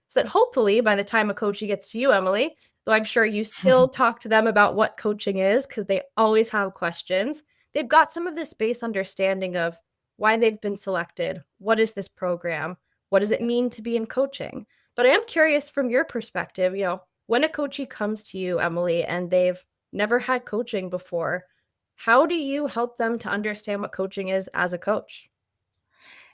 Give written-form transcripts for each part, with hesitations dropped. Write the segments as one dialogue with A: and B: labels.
A: so that hopefully by the time a coachee gets to you, Emily, though I'm sure you still talk to them about what coaching is because they always have questions, they've got some of this base understanding of why they've been selected. What is this program? What does it mean to be in coaching? But I am curious from your perspective, when a coachee comes to you, Emily, and they've never had coaching before, how do you help them to understand what coaching is as a coach?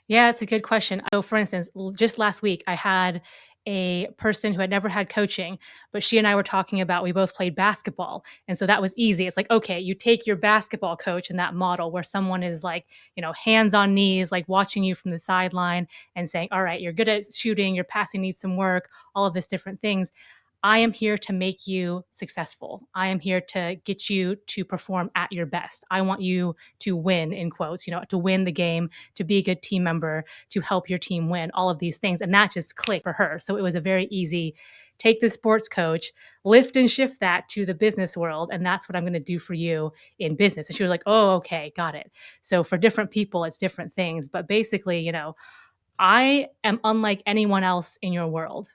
B: Yeah, it's a good question. So, for instance, just last week, I had a person who had never had coaching, but she and I were talking about we both played basketball. And so that was easy. It's like, okay, you take your basketball coach in that model where someone is like, hands on knees, like watching you from the sideline and saying, all right, you're good at shooting, your passing needs some work, all of this different things. I am here to make you successful. I am here to get you to perform at your best. I want you to win, in quotes, to win the game, to be a good team member, to help your team win, all of these things. And that just clicked for her. So it was a very easy take the sports coach, lift and shift that to the business world. And that's what I'm going to do for you in business. And she was like, oh, okay, got it. So for different people, it's different things. But basically, I am unlike anyone else in your world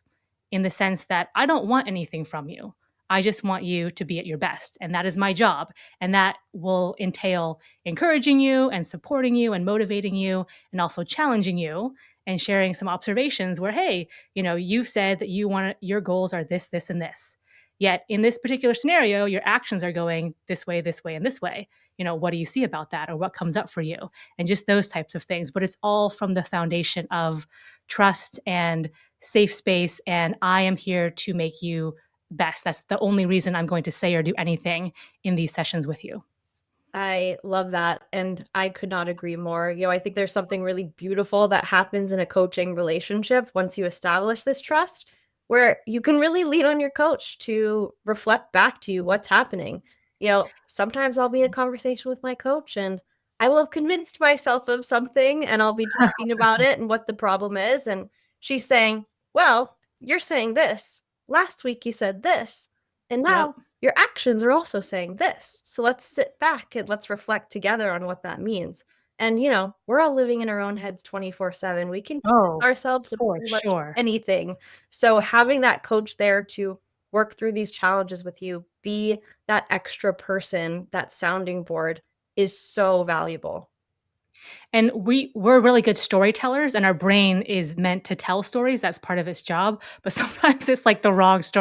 B: in the sense that I don't want anything from you. I just want you to be at your best. And that is my job. And that will entail encouraging you and supporting you and motivating you and also challenging you and sharing some observations where, hey, you've said that your goals are this, this, and this. Yet in this particular scenario, your actions are going this way, and this way. What do you see about that or what comes up for you? And just those types of things. But it's all from the foundation of trust and safe space. And I am here to make you best. That's the only reason I'm going to say or do anything in these sessions with you.
A: I love that, and I could not agree more. I think there's something really beautiful that happens in a coaching relationship once you establish this trust, where you can really lean on your coach to reflect back to you what's happening. Sometimes I'll be in a conversation with my coach and I will have convinced myself of something and I'll be talking about it and what the problem is. And she's saying, well, you're saying this. Last week you said this. And
B: Yep.
A: now your actions are also saying this. So let's sit back and let's reflect together on what that means. And, we're all living in our own heads 24/7. We can convince
B: Oh,
A: ourselves of
B: for
A: pretty much
B: sure.
A: anything. So having that coach there to work through these challenges with you, be that extra person, that sounding board is so valuable.
B: And we're really good storytellers and our brain is meant to tell stories. That's part of its job. But sometimes it's like the wrong story.